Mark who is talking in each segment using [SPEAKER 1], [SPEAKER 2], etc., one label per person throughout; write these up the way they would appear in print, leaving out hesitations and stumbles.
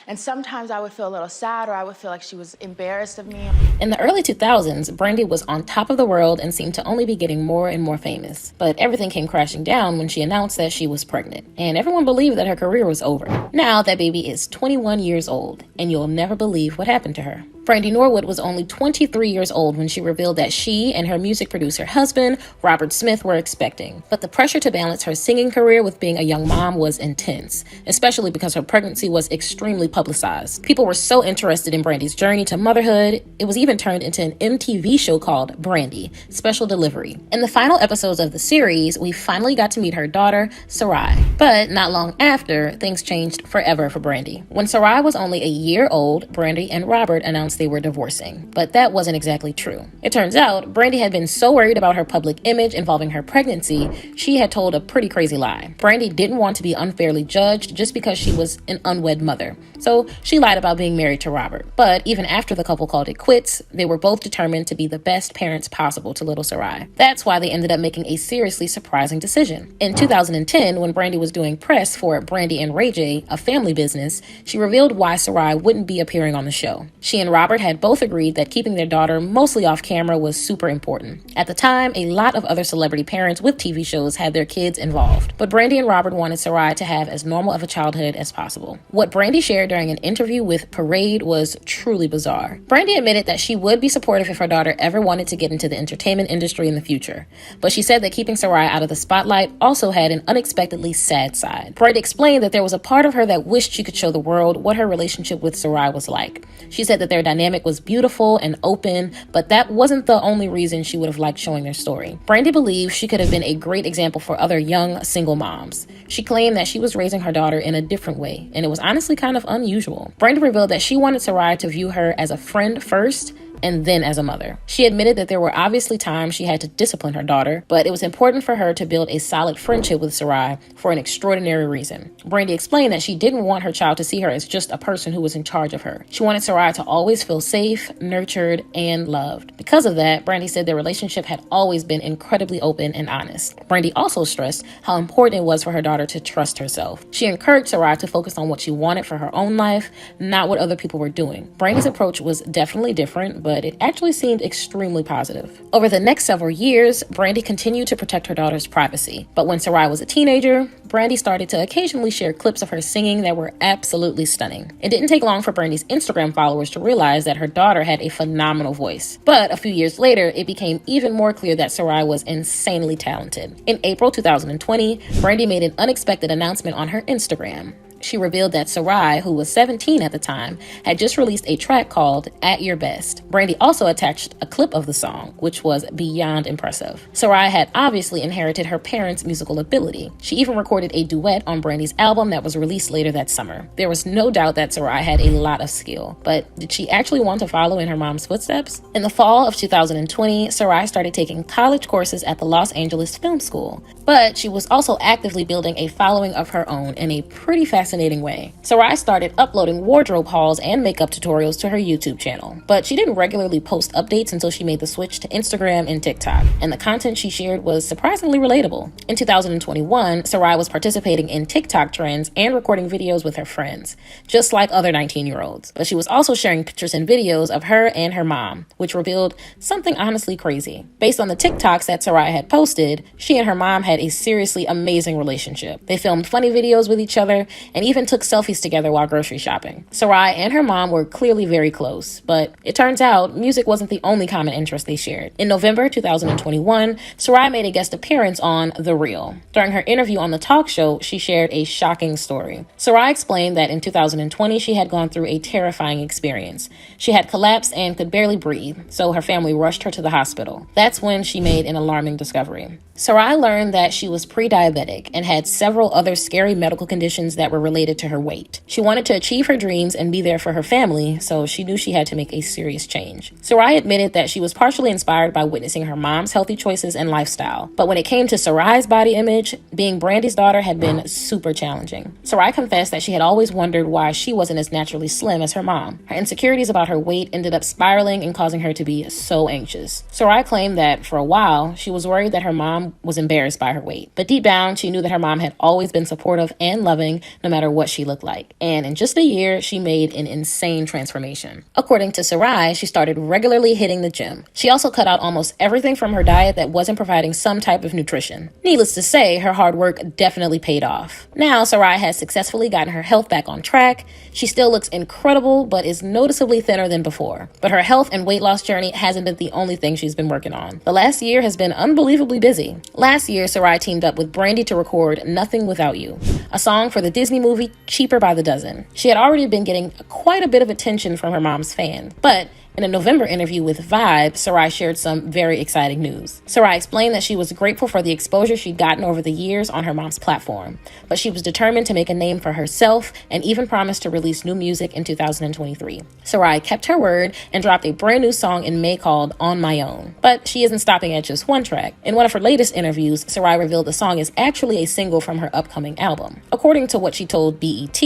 [SPEAKER 1] And sometimes I would feel a little sad, or I would feel like she was embarrassed of me.
[SPEAKER 2] In the early 2000s, Brandy was on top of the world and seemed to only be getting more and more famous. But everything came crashing down when she announced that she was pregnant, and everyone believed that her career was over. Now that baby is 21 years old, and you'll never believe what happened to her. Brandy Norwood was only 23 years old when she revealed that she and her music producer husband, Robert Smith, were expecting. But the pressure to balance her singing career with being a young mom was intense, especially because her pregnancy was extremely publicized. People were so interested in Brandy's journey to motherhood, it was even turned into an MTV show called Brandy, Special Delivery. In the final episodes of the series, we finally got to meet her daughter, Sy'Rai. But not long after, things changed forever for Brandy. When Sy'Rai was only a year old, Brandy and Robert announced they were divorcing. But that wasn't exactly true. It turns out, Brandy had been so worried about her public image involving her pregnancy, she had told a pretty crazy lie. Brandy didn't want to be unfairly judged just because she was an unwed mother. So she lied about being married to Robert. But even after the couple called it quits, they were both determined to be the best parents possible to little Sy'Rai. That's why they ended up making a seriously surprising decision. In 2010, when Brandy was doing press for Brandy and Ray J, a family business, she revealed why Sy'Rai wouldn't be appearing on the show. She and Robert had both agreed that keeping their daughter mostly off camera was super important. At the time, a lot of other celebrity parents with TV shows had their kids involved, but Brandy and Robert wanted Sy'Rai to have as normal of a childhood as possible. What Brandy shared during an interview with Parade was truly bizarre. Brandy admitted that she would be supportive if her daughter ever wanted to get into the entertainment industry in the future, but she said that keeping Sy'Rai out of the spotlight also had an unexpectedly sad side. Brandy explained that there was a part of her that wished she could show the world what her relationship with Sy'Rai was like. She said that their dynamic was beautiful and open, but that wasn't the only reason she would have liked showing their story. Brandy believed she could have been a great example for other young single moms. She claimed that she was raising her daughter in a different way, and it was honestly kind of unusual. Brandy revealed that she wanted Sy'Rai to view her as a friend first, and then as a mother. She admitted that there were obviously times she had to discipline her daughter, but it was important for her to build a solid friendship with Sy'Rai for an extraordinary reason. Brandy explained that she didn't want her child to see her as just a person who was in charge of her. She wanted Sy'Rai to always feel safe, nurtured, and loved. Because of that, Brandy said their relationship had always been incredibly open and honest. Brandy also stressed how important it was for her daughter to trust herself. She encouraged Sy'Rai to focus on what she wanted for her own life, not what other people were doing. Brandy's approach was definitely different, but it actually seemed extremely positive. Over the next several years, Brandy continued to protect her daughter's privacy. But when Sy'Rai was a teenager, Brandy started to occasionally share clips of her singing that were absolutely stunning. It didn't take long for Brandy's Instagram followers to realize that her daughter had a phenomenal voice. But a few years later, it became even more clear that Sy'Rai was insanely talented. In April 2020, Brandy made an unexpected announcement on her Instagram. She revealed that Sy'Rai, who was 17 at the time, had just released a track called At Your Best. Brandy also attached a clip of the song, which was beyond impressive. Sy'Rai had obviously inherited her parents' musical ability. She even recorded a duet on Brandy's album that was released later that summer. There was no doubt that Sy'Rai had a lot of skill, but did she actually want to follow in her mom's footsteps? In the fall of 2020, Sy'Rai started taking college courses at the Los Angeles Film School, but she was also actively building a following of her own in a pretty fascinating way. Sy'Rai started uploading wardrobe hauls and makeup tutorials to her YouTube channel, but she didn't regularly post updates until she made the switch to Instagram and TikTok, and the content she shared was surprisingly relatable. In 2021, Sy'Rai was participating in TikTok trends and recording videos with her friends, just like other 19-year-olds. But she was also sharing pictures and videos of her and her mom, which revealed something honestly crazy. Based on the TikToks that Sy'Rai had posted, she and her mom had a seriously amazing relationship. They filmed funny videos with each other and even took selfies together while grocery shopping. Sy'Rai and her mom were clearly very close, but it turns out music wasn't the only common interest they shared. In November 2021, Sy'Rai made a guest appearance on The Real. During her interview on the talk show, she shared a shocking story. Sy'Rai explained that in 2020, she had gone through a terrifying experience. She had collapsed and could barely breathe, so her family rushed her to the hospital. That's when she made an alarming discovery. Sy'Rai learned that she was pre-diabetic and had several other scary medical conditions that were related to her weight. She wanted to achieve her dreams and be there for her family, so she knew she had to make a serious change. Sy'Rai admitted that she was partially inspired by witnessing her mom's healthy choices and lifestyle, but when it came to Sy'Rai's body image, being Brandy's daughter had been super challenging. Sy'Rai confessed that she had always wondered why she wasn't as naturally slim as her mom. Her insecurities about her weight ended up spiraling and causing her to be so anxious. Sy'Rai claimed that for a while, she was worried that her mom mom was embarrassed by her weight. But deep down, she knew that her mom had always been supportive and loving no matter what she looked like. And in just a year, she made an insane transformation. According to Sy'Rai, she started regularly hitting the gym. She also cut out almost everything from her diet that wasn't providing some type of nutrition. Needless to say, her hard work definitely paid off. Now, Sy'Rai has successfully gotten her health back on track. She still looks incredible, but is noticeably thinner than before. But her health and weight loss journey hasn't been the only thing she's been working on. The last year has been unbelievably busy. Last year, Sy'Rai teamed up with Brandy to record Nothing Without You, a song for the Disney movie Cheaper by the Dozen. She had already been getting quite a bit of attention from her mom's fans, but in a November interview with Vibe, Sy'Rai shared some very exciting news. Sy'Rai explained that she was grateful for the exposure she'd gotten over the years on her mom's platform, but she was determined to make a name for herself and even promised to release new music in 2023. Sy'Rai kept her word and dropped a brand new song in May called On My Own. But she isn't stopping at just one track. In one of her latest interviews, Sy'Rai revealed the song is actually a single from her upcoming album. According to what she told BET,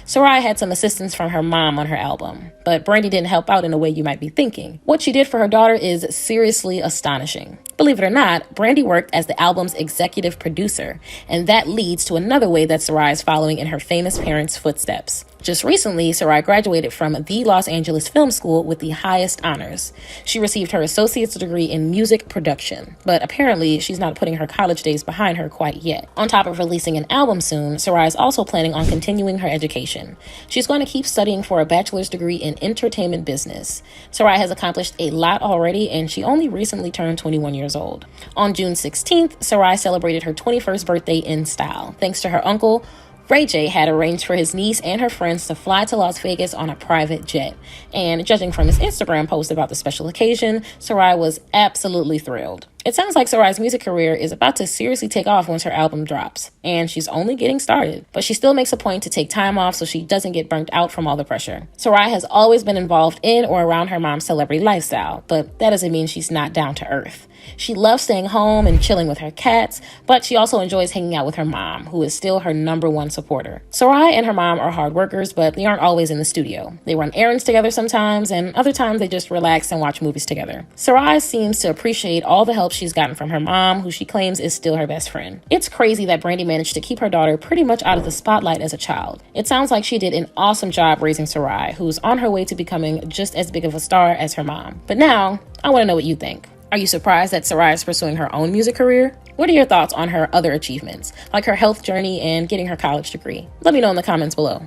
[SPEAKER 2] Sy'Rai had some assistance from her mom on her album, but Brandy didn't help out in a way you might be thinking. What she did for her daughter is seriously astonishing. Believe it or not, Brandy worked as the album's executive producer, and that leads to another way that Sy'Rai is following in her famous parents' footsteps. Just recently, Sy'Rai graduated from the Los Angeles Film School with the highest honors. She received her associate's degree in music production, but apparently she's not putting her college days behind her quite yet. On top of releasing an album soon, Sy'Rai is also planning on continuing her education. She's going to keep studying for a bachelor's degree in entertainment business. Sy'Rai has accomplished a lot already, and she only recently turned 21 years old. On June 16th, Sy'Rai celebrated her 21st birthday in style, thanks to her uncle, Ray J had arranged for his niece and her friends to fly to Las Vegas on a private jet. And judging from his Instagram post about the special occasion, Sy'Rai was absolutely thrilled. It sounds like Sy'Rai's music career is about to seriously take off once her album drops, and she's only getting started. But she still makes a point to take time off so she doesn't get burnt out from all the pressure. Sy'Rai has always been involved in or around her mom's celebrity lifestyle, but that doesn't mean she's not down to earth. She loves staying home and chilling with her cats, but she also enjoys hanging out with her mom, who is still her #1 supporter. Sy'Rai and her mom are hard workers, but they aren't always in the studio. They run errands together sometimes, and other times they just relax and watch movies together. Sy'Rai seems to appreciate all the help she's gotten from her mom, who she claims is still her best friend. It's crazy that Brandy managed to keep her daughter pretty much out of the spotlight as a child. It sounds like she did an awesome job raising Sy'Rai, who's on her way to becoming just as big of a star as her mom. But now, I want to know what you think. Are you surprised that Sy'Rai is pursuing her own music career? What are your thoughts on her other achievements, like her health journey and getting her college degree? Let me know in the comments below.